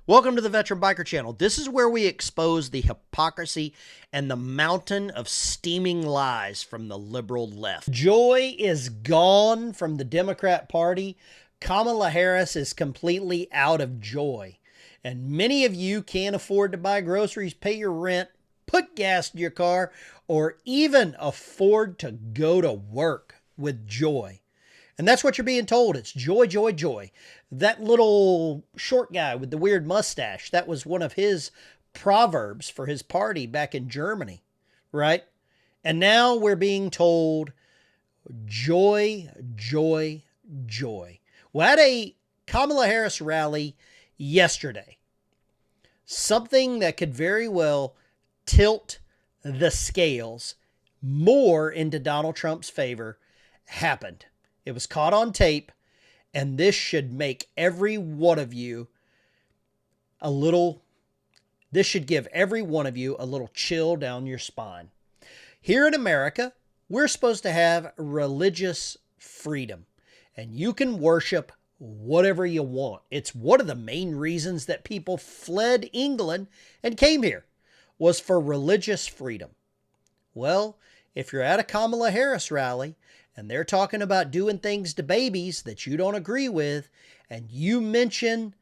Welcome to the Veteran Biker Channel. This is where we expose the hypocrisy and the mountain of steaming lies from the liberal left. Joy is gone from the Democrat Party. Kamala Harris is completely out of joy. And many of you can't afford to buy groceries, pay your rent, put gas in your car, or even afford to go to work with joy. And that's what you're being told. It's joy, joy, joy. That little short guy with the weird mustache, that was one of his proverbs for his party back in Germany, right? And now we're being told joy, joy, joy. Well, at a Kamala Harris rally yesterday, something that could very well tilt the scales more into Donald Trump's favor happened. It was caught on tape, and this should make every one of you this should give every one of you a little chill down your spine. Here in America, we're supposed to have religious freedom, and you can worship whatever you want. It's one of the main reasons that people fled England and came here, was for religious freedom. Well, if you're at a Kamala Harris rally, and they're talking about doing things to babies that you don't agree with, and you mention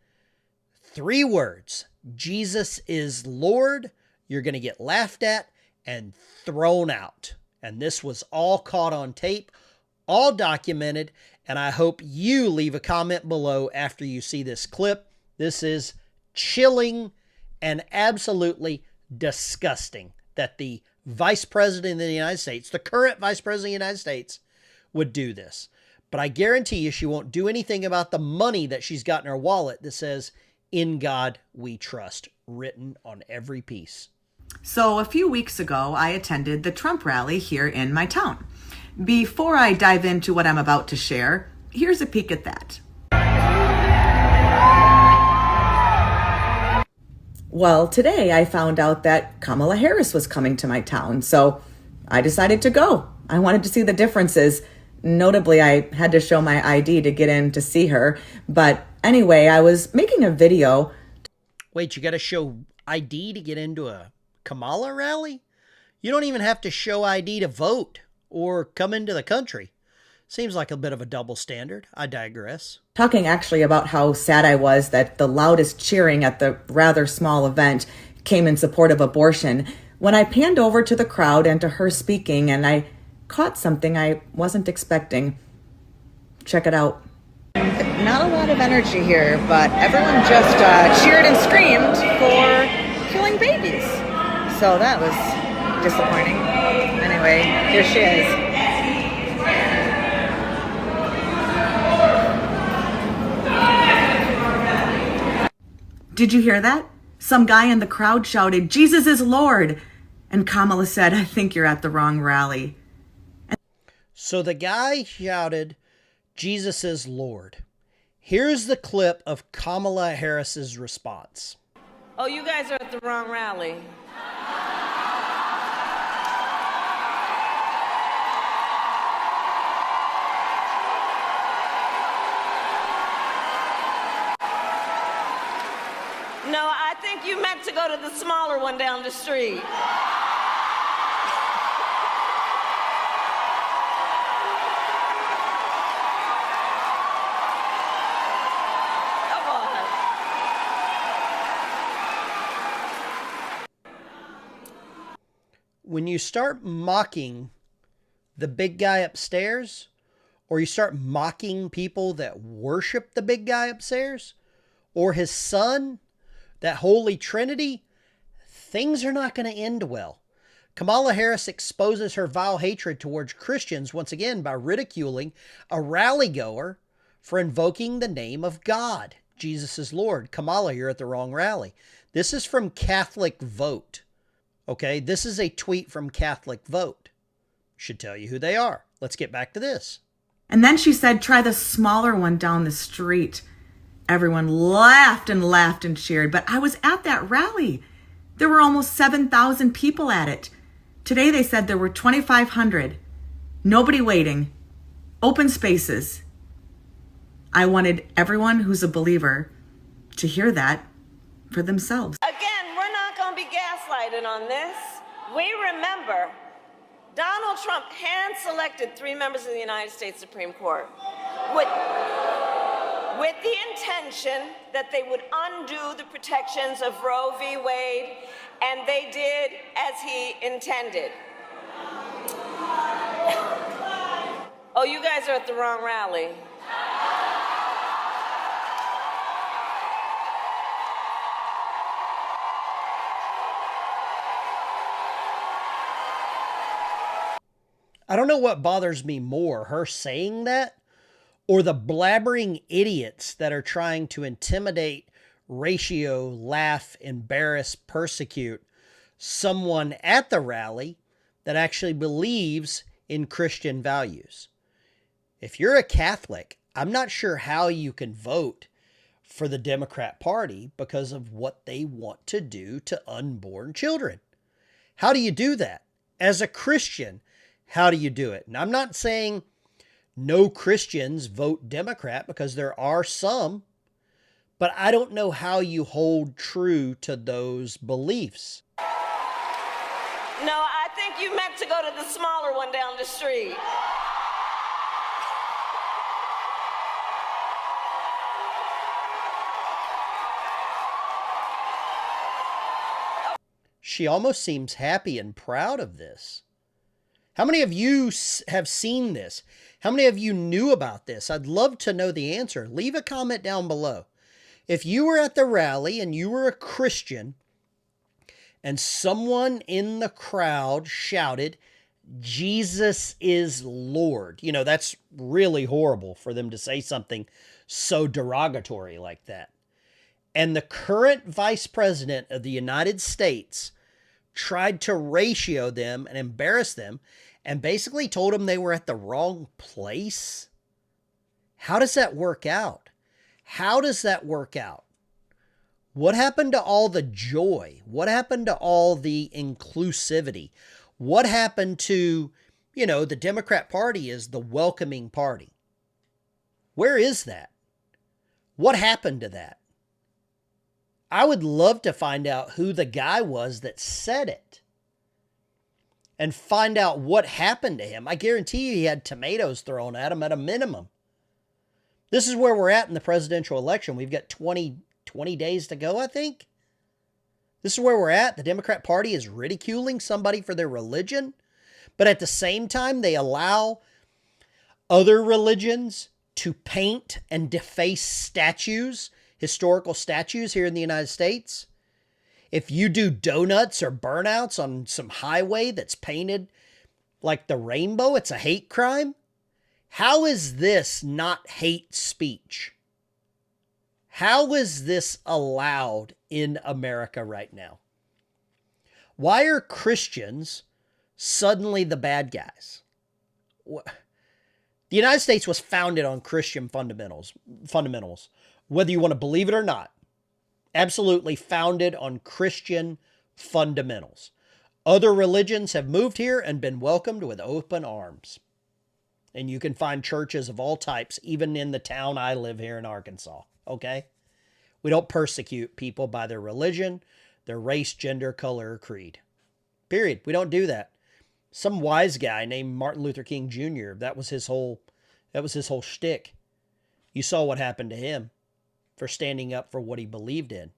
3 words, Jesus is Lord, you're going to get laughed at and thrown out. And this was all caught on tape, all documented, and I hope you leave a comment below after you see this clip. This is chilling and absolutely disgusting that the Vice President of the United States, the current Vice President of the United States, would do this. But I guarantee you she won't do anything about the money that she's got in her wallet that says, "In God we trust," written on every piece. So a few weeks ago, I attended the Trump rally here in my town. Before I dive into what I'm about to share, here's a peek at that. Well, today I found out that Kamala Harris was coming to my town, so I decided to go. I wanted to see the differences. Notably, I had to show my ID to get in to see her. But anyway, I was making a video. Wait, you got to show ID to get into a Kamala rally? You don't even have to show ID to vote or come into the country. Seems like a bit of a double standard. I digress. Talking actually about how sad I was that the loudest cheering at the rather small event came in support of abortion. When I panned over to the crowd and to her speaking, and I caught something I wasn't expecting. Check it out. Not a lot of energy here, but everyone just cheered and screamed for killing babies. So that was disappointing. Anyway, here she is. Did you hear that? Some guy in the crowd shouted, "Jesus is Lord." And Kamala said, "I think you're at the wrong rally." So the guy shouted, "Jesus is Lord." Here's the clip of Kamala Harris's response. "Oh, you guys are at the wrong rally." No, I think you meant to go to the smaller one down the street. When you start mocking the big guy upstairs, or you start mocking people that worship the big guy upstairs, or his son, that Holy Trinity, things are not going to end well. Kamala Harris exposes her vile hatred towards Christians once again by ridiculing a rally goer for invoking the name of God. Jesus is Lord. Kamala, you're at the wrong rally. This is from Catholic Vote. Okay, this is a tweet from Catholic Vote. Should tell you who they are. Let's get back to this. And then she said, "Try the smaller one down the street." Everyone laughed and laughed and cheered, but I was at that rally. There were almost 7,000 people at it. Today they said there were 2,500. Nobody waiting. Open spaces. I wanted everyone who's a believer to hear that for themselves. Again, we're not going to be gaslighted on this. We remember Donald Trump hand-selected 3 members of the United States Supreme Court with the intention that they would undo the protections of Roe v. Wade, and they did as he intended. Oh, you guys are at the wrong rally. I don't know what bothers me more, her saying that or the blabbering idiots that are trying to intimidate, ratio, laugh, embarrass, persecute someone at the rally that actually believes in Christian values. If you're a Catholic, I'm not sure how you can vote for the Democrat Party because of what they want to do to unborn children. How do you do that? As a Christian, how do you do it? And I'm not saying no Christians vote Democrat, because there are some, but I don't know how you hold true to those beliefs. No, I think you meant to go to the smaller one down the street. She almost seems happy and proud of this. How many of you have seen this? How many of you knew about this? I'd love to know the answer. Leave a comment down below. If you were at the rally and you were a Christian and someone in the crowd shouted, "Jesus is Lord," you know, that's really horrible for them to say something so derogatory like that. And the current vice president of the United States tried to ratio them and embarrass them and basically told them they were at the wrong place. How does that work out? How does that work out? What happened to all the joy? What happened to all the inclusivity? What happened to, the Democrat Party is the welcoming party. Where is that? What happened to that? I would love to find out who the guy was that said it and find out what happened to him. I guarantee you he had tomatoes thrown at him at a minimum. This is where we're at in the presidential election. We've got 20 days to go, I think. This is where we're at. The Democrat Party is ridiculing somebody for their religion, but at the same time, they allow other religions to paint and deface statues, historical statues here in the United States. If you do donuts or burnouts on some highway that's painted like the rainbow, it's a hate crime. How is this not hate speech? How is this allowed in America right now? Why are Christians suddenly the bad guys? The United States was founded on Christian fundamentals, whether you want to believe it or not. Absolutely founded on Christian fundamentals. Other religions have moved here and been welcomed with open arms. And you can find churches of all types, even in the town I live here in Arkansas. Okay? We don't persecute people by their religion, their race, gender, color, or creed. Period. We don't do that. Some wise guy named Martin Luther King Jr., that was his whole shtick. You saw what happened to him for standing up for what he believed in.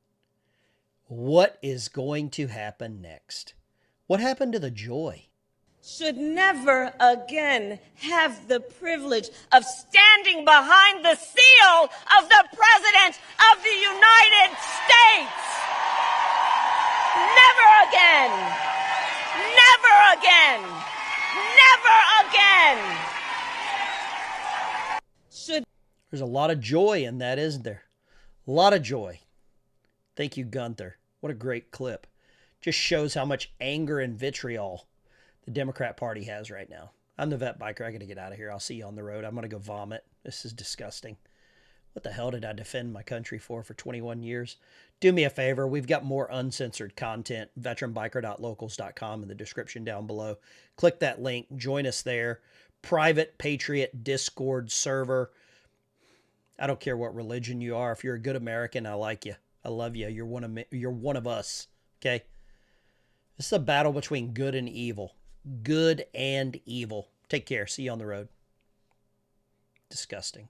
What is going to happen next? What happened to the joy? Should never again have the privilege of standing behind the seal of the President of the United States. Never again. Never again. Never again. There's a lot of joy in that, isn't there? A lot of joy. Thank you, Gunther. What a great clip. Just shows how much anger and vitriol the Democrat Party has right now. I'm the vet biker. I got to get out of here. I'll see you on the road. I'm going to go vomit. This is disgusting. What the hell did I defend my country for 21 years? Do me a favor. We've got more uncensored content. Veteranbiker.locals.com in the description down below. Click that link. Join us there. Private Patriot Discord server. I don't care what religion you are. If you're a good American, I like you. I love you. You're one of me. You're one of us. Okay. This is a battle between good and evil. Good and evil. Take care. See you on the road. Disgusting.